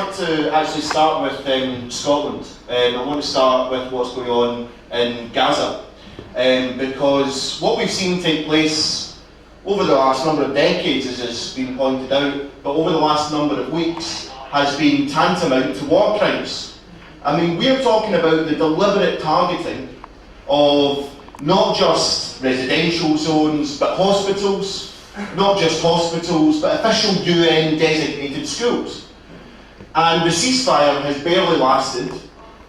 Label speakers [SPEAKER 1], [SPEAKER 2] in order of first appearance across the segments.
[SPEAKER 1] want to actually start with Scotland. I want to start with what's going on in Gaza, because what we've seen take place over the last number of decades, as has been pointed out, but over the last number of weeks, has been tantamount to war crimes. I mean, we're talking about the deliberate targeting of not just residential zones, but hospitals, not just hospitals, but official UN designated schools. And the ceasefire has barely lasted,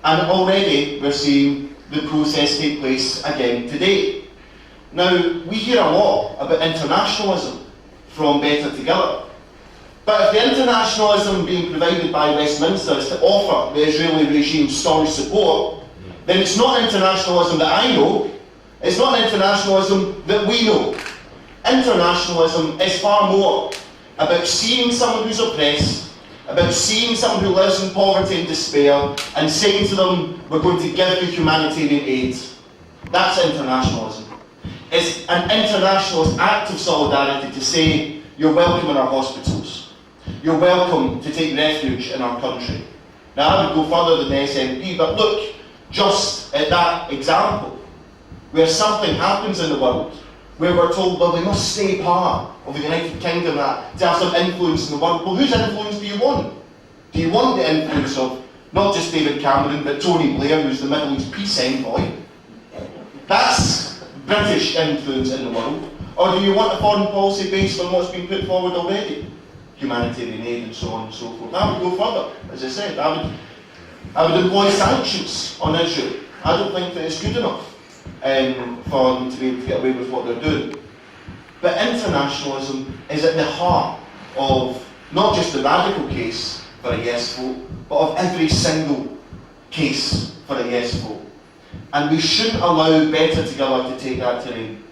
[SPEAKER 1] and already we're seeing the process take place again today. Now, we hear a lot about internationalism from Better Together, but if the internationalism being provided by Westminster is to offer the Israeli regime staunch support, then it's not internationalism that I know, it's not internationalism that we know. Internationalism is far more about seeing someone who's oppressed, about seeing someone who lives in poverty and despair, and saying to them, we're going to give you humanitarian aid. That's internationalism. It's an internationalist act of solidarity to say, you're welcome in our hospitals. You're welcome to take refuge in our country. Now, I would go further than the SNP, but look just at that example, where something happens in the world, where we're told, well, we must stay part of the United Kingdom to have some influence in the world. Well, whose influence do you want? Do you want the influence of not just David Cameron, but Tony Blair, who's the Middle East peace envoy? That's British influence in the world. Or do you want a foreign policy based on what's been put forward already? Humanitarian aid and so on and so forth. I would go further, as I said. I would employ sanctions on Israel. I don't think that it's good enough for them to be able to get away with what they're doing. But internationalism is at the heart of not just the radical case for a yes vote, but of every single case for a yes vote. And we shouldn't allow Better Together to take that terrain.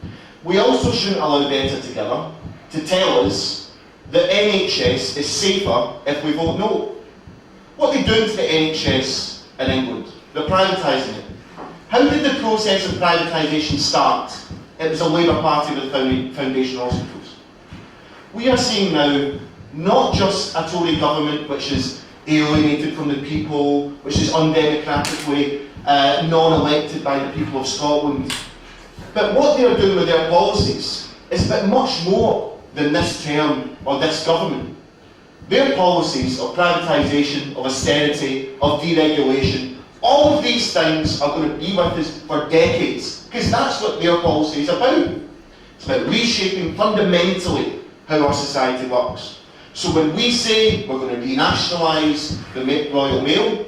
[SPEAKER 1] We also shouldn't allow Better Together to tell us that NHS is safer if we vote no. What are they doing to the NHS in England? They're privatising it. How did the process of privatisation start? It was a Labour Party with foundation hospitals. We are seeing now not just a Tory government which is alienated from the people, which is undemocratically non-elected by the people of Scotland, but what they are doing with their policies is a bit much more than this term or this government. Their policies of privatisation, of austerity, of deregulation, all of these things are going to be with us for decades, because that's what their policy is about. It's about reshaping fundamentally how our society works. So when we say we're going to renationalise the Royal Mail,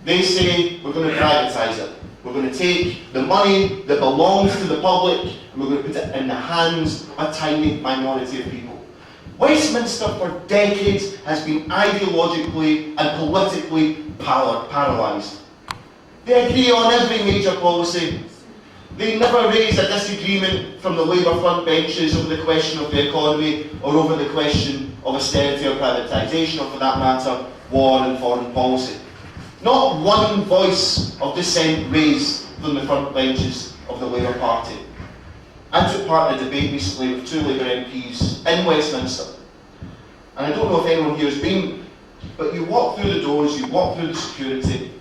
[SPEAKER 1] they say we're going to privatise it. We're going to take the money that belongs to the public and we're going to put it in the hands of a tiny minority of people. Westminster for decades has been ideologically and politically paralysed. They agree on every major policy. They never raise a disagreement from the Labour front benches over the question of the economy or over the question of austerity or privatisation, or for that matter, war and foreign policy. Not one voice of dissent raised from the front benches of the Labour Party. I took part in a debate recently with 2 Labour MPs in Westminster. And I don't know if anyone here has been, but you walk through the doors, you walk through the security,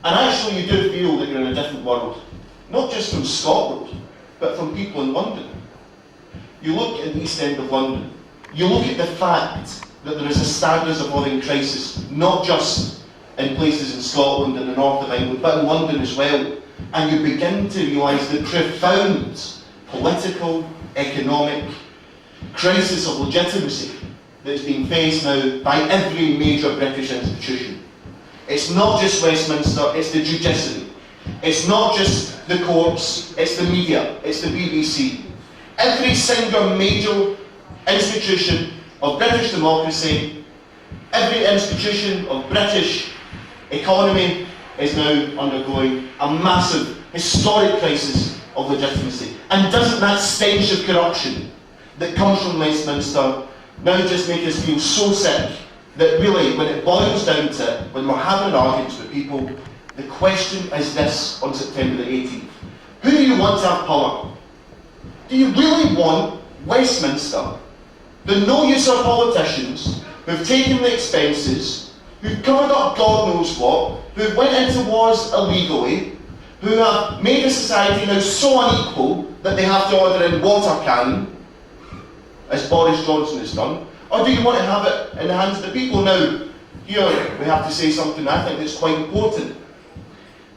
[SPEAKER 1] and actually you do feel that you're in a different world. Not just from Scotland, but from people in London. You look at the East End of London, you look at the fact that there is a standards of living crisis, not just in places in Scotland and the north of England, but in London as well, and you begin to realise the profound political, economic crisis of legitimacy that is being faced now by every major British institution. It's not just Westminster, it's the judiciary. It's not just the courts, it's the media, it's the BBC. Every single major institution of British democracy, every institution of British economy is now undergoing a massive, historic crisis of legitimacy. And doesn't that stench of corruption that comes from Westminster now just make us feel so sick that really, when it boils down to it, when we're having arguments with people, the question is this on September the 18th. Who do you want to have power? Do you really want Westminster, the no-user politicians who've taken the expenses, who covered up God knows what, who went into wars illegally, who have made a society now so unequal that they have to order in water cannon, as Boris Johnson has done? Or do you want to have it in the hands of the people? Now, here we have to say something I think that's quite important.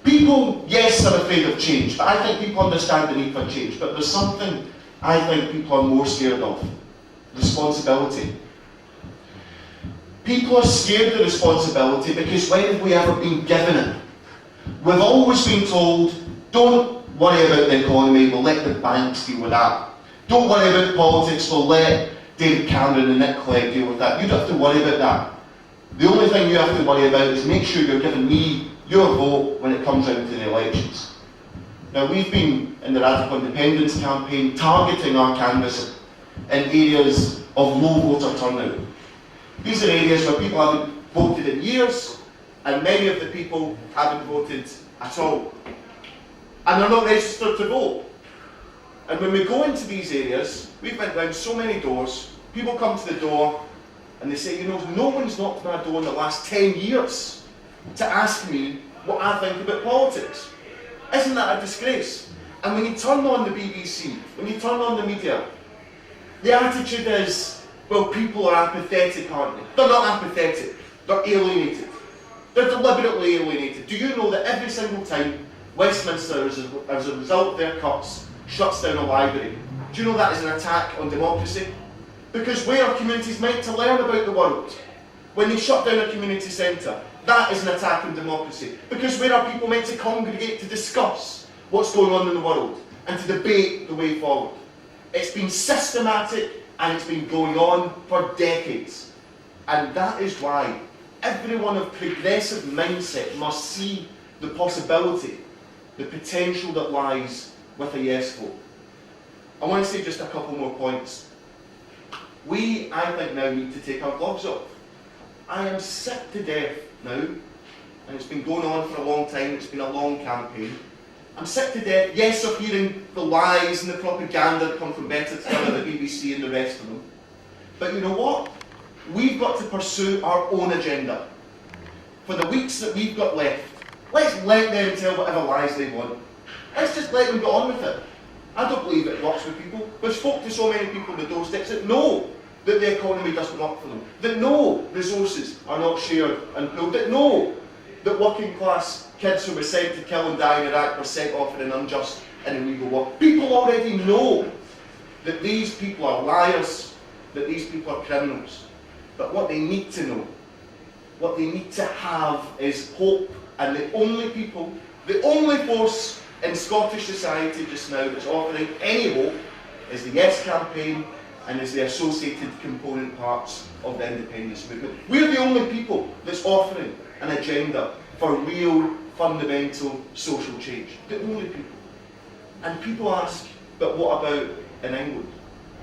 [SPEAKER 1] People, yes, are afraid of change, but I think people understand the need for change. But there's something I think people are more scared of. Responsibility. People are scared of responsibility because when have we ever been given it? We've always been told, don't worry about the economy, we'll let the banks deal with that. Don't worry about politics, we'll let David Cameron and Nick Clegg deal with that. You don't have to worry about that. The only thing you have to worry about is make sure you're giving me your vote when it comes round to the elections. Now, we've been in the Radical Independence campaign targeting our canvassing in areas of low voter turnout. These are areas where people haven't voted in years, and many of the people haven't voted at all. And they're not registered to vote. And when we go into these areas, we've went round so many doors, people come to the door and they say, you know, no one's knocked on my door in the last 10 years to ask me what I think about politics. Isn't that a disgrace? And when you turn on the BBC, when you turn on the media, the attitude is, well, people are apathetic, aren't they? They're not apathetic, they're alienated. They're deliberately alienated. Do you know that every single time Westminster, as a result of their cuts, shuts down a library, do you know that is an attack on democracy? Because where are communities meant to learn about the world? When they shut down a community centre, that is an attack on democracy. Because where are people meant to congregate to discuss what's going on in the world and to debate the way forward? It's been systematic and it's been going on for decades. And that is why everyone of progressive mindset must see the possibility, the potential that lies with a yes vote. I want to say just a couple more points. We, I think, now need to take our gloves off. I am sick to death now, and it's been going on for a long time, it's been a long campaign. I'm sick to death, yes, of hearing the lies and the propaganda that come from Better Together, the BBC and the rest of them. But you know what? We've got to pursue our own agenda. For the weeks that we've got left, let's let them tell whatever lies they want. Let's just let them get on with it. I don't believe it works with people. We've spoken to so many people on the doorsteps that know that the economy doesn't work for them, that know resources are not shared and pooled, that know that working class kids who were sent to kill and die in Iraq were sent off in an unjust and illegal war. People already know that these people are liars, that these people are criminals. But what they need to know, what they need to have is hope. And the only people, the only force in Scottish society just now that's offering any hope is the Yes campaign and is the associated component parts of the independence movement. We're the only people that's offering an agenda for real, fundamental social change. The only people. And people ask, but what about in England?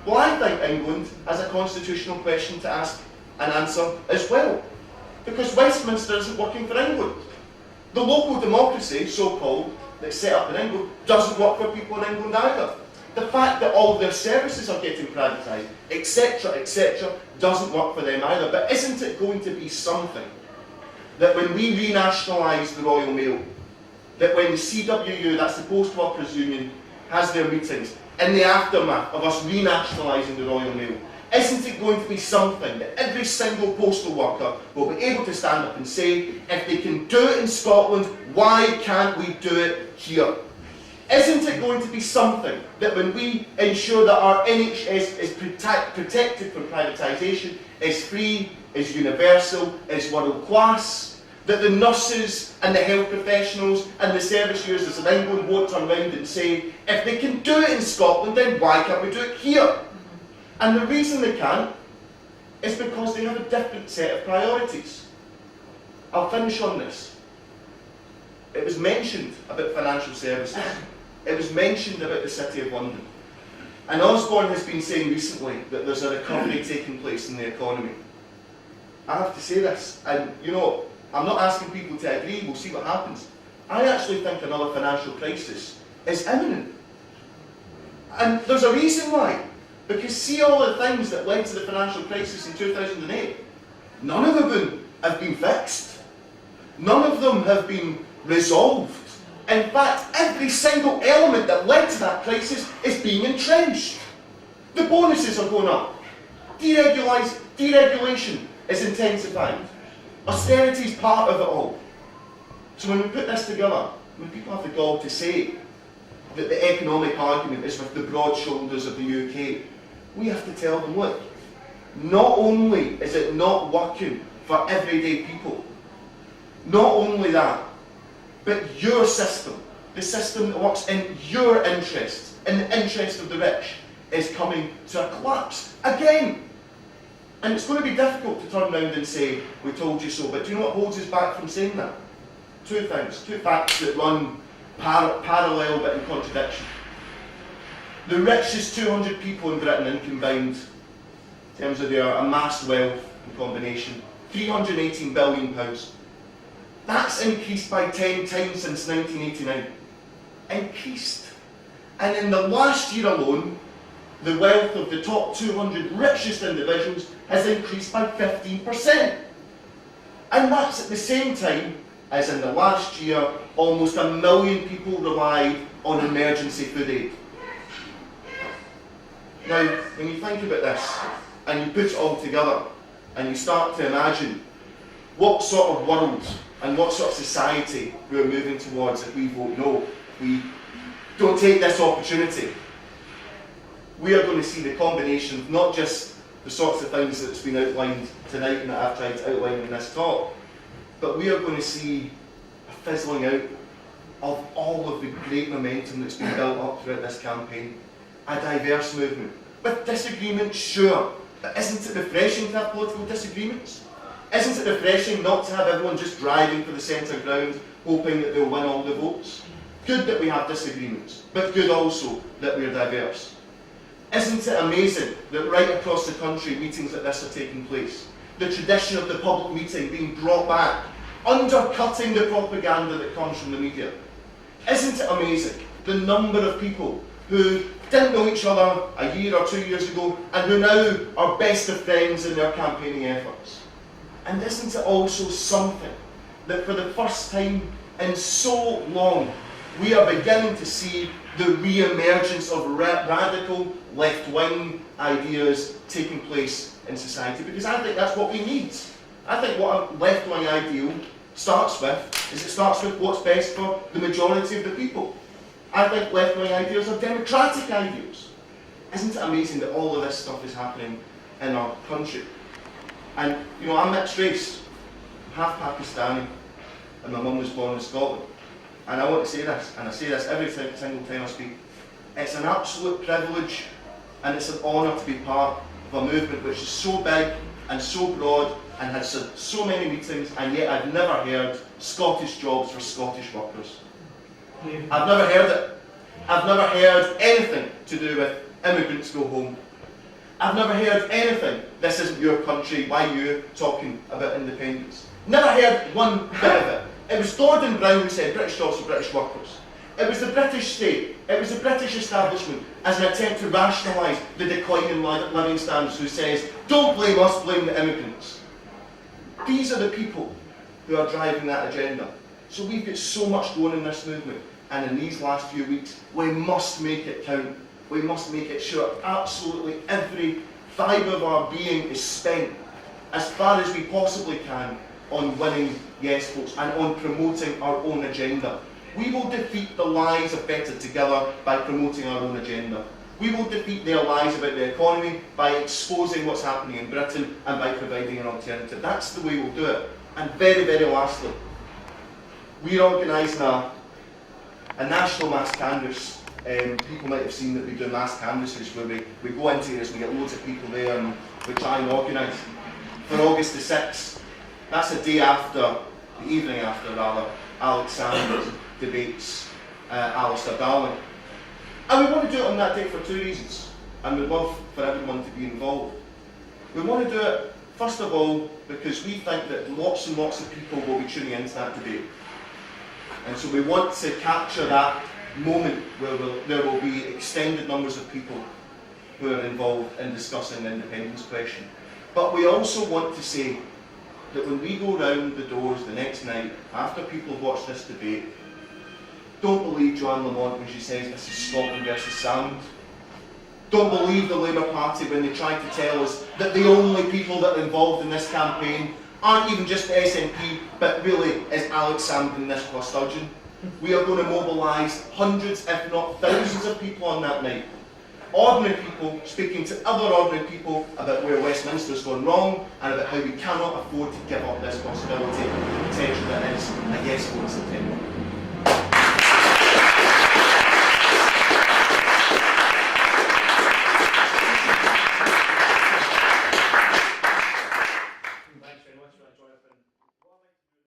[SPEAKER 1] Well, I think England has a constitutional question to ask and answer as well. Because Westminster isn't working for England. The local democracy, so-called, that's set up in England, doesn't work for people in England either. The fact that all their services are getting privatised, etc., doesn't work for them either. But isn't it going to be something that when we renationalise the Royal Mail, that when the CWU, that's the Post Workers Union, has their meetings, in the aftermath of us renationalising the Royal Mail, isn't it going to be something that every single postal worker will be able to stand up and say, if they can do it in Scotland, why can't we do it here? Isn't it going to be something that when we ensure that our NHS is protected from privatisation, is free, is universal, is world class, that the nurses and the health professionals and the service users in England won't turn around and say, if they can do it in Scotland, then why can't we do it here? And the reason they can't is because they have a different set of priorities. I'll finish on this. It was mentioned about financial services. It was mentioned about the City of London. And Osborne has been saying recently that there's a recovery taking place in the economy. I have to say this, and you know, I'm not asking people to agree, we'll see what happens. I actually think another financial crisis is imminent. And there's a reason why. Because see all the things that led to the financial crisis in 2008, none of them have been fixed. None of them have been resolved. In fact, every single element that led to that crisis is being entrenched. The bonuses are going up. Deregulation is intensifying. Austerity is part of it all. So when we put this together, when people have the gall to say that the economic argument is with the broad shoulders of the UK, we have to tell them, look, not only is it not working for everyday people, not only that, but your system, the system that works in your interest, in the interest of the rich, is coming to a collapse again. And it's going to be difficult to turn around and say, we told you so, but do you know what holds us back from saying that? Two things, two facts that run parallel but in contradiction. The richest 200 people in Britain in combined, in terms of their amassed wealth in combination, £318 billion. That's increased by 10 times since 1989. Increased. And in the last year alone, the wealth of the top 200 richest individuals has increased by 15%. And that's at the same time as in the last year, almost 1 million people relied on emergency food aid. Now, when you think about this, and you put it all together, and you start to imagine what sort of world and what sort of society we're moving towards if we vote no, we don't take this opportunity, we are going to see the combination of not just the sorts of things that's been outlined tonight and that I've tried to outline in this talk, but we are going to see a fizzling out of all of the great momentum that's been built up throughout this campaign. A diverse movement. With disagreements, sure, but isn't it refreshing to have political disagreements? Isn't it refreshing not to have everyone just driving for the centre ground, hoping that they'll win all the votes? Good that we have disagreements, but good also that we're diverse. Isn't it amazing that right across the country meetings like this are taking place? The tradition of the public meeting being brought back, undercutting the propaganda that comes from the media. Isn't it amazing the number of people who didn't know each other a year or 2 years ago and who now are best of friends in their campaigning efforts? And isn't it also something that for the first time in so long we are beginning to see the re-emergence of radical left-wing ideas taking place in society? Because I think that's what we need. I think what a left-wing ideal starts with is it starts with what's best for the majority of the people. I think left-wing ideals are democratic ideals. Isn't it amazing that all of this stuff is happening in our country? And, you know, I'm mixed race. I'm half Pakistani, and my mum was born in Scotland. And I want to say this, and I say this every single time I speak. It's an absolute privilege, and it's an honour to be part of a movement which is so big and so broad and has so many meetings, and yet I've never heard Scottish jobs for Scottish workers. I've never heard it. I've never heard anything to do with immigrants go home. I've never heard anything, this isn't your country, why are you talking about independence? Never heard one bit of it. It was Gordon Brown who said British jobs for British workers. It was the British state, it was the British establishment as an attempt to rationalise the decline in living standards who says, don't blame us, blame the immigrants. These are the people who are driving that agenda. So we've got so much going in this movement, and in these last few weeks, we must make it count. We must make it sure absolutely every fibre of our being is spent as far as we possibly can on winning yes votes and on promoting our own agenda. We will defeat the lies of Better Together by promoting our own agenda. We will defeat their lies about the economy by exposing what's happening in Britain and by providing an alternative. That's the way we'll do it. And very, very lastly, we're organising a national mass canvass. People might have seen that we do mass canvasses where we go into areas and we get loads of people there and we try and organise for August the 6th. That's the day after, the evening after rather, Alex Sanders debates Alistair Darling. And we want to do it on that day for two reasons, and we'd love for everyone to be involved. We want to do it, first of all, because we think that lots and lots of people will be tuning into that debate. And so we want to capture that moment where there will be extended numbers of people who are involved in discussing the independence question. But we also want to say that when we go round the doors the next night, after people have watched this debate, don't believe Joanne Lamont when she says this is Scotland versus sound. Don't believe the Labour Party when they try to tell us that the only people that are involved in this campaign aren't even just the SNP, but really is Alex Salmond and Nicola Sturgeon. We are going to mobilise hundreds, if not thousands of people on that night. Ordinary people speaking to other ordinary people about where Westminster's gone wrong and about how we cannot afford to give up this possibility, the potential that is a yes vote in September.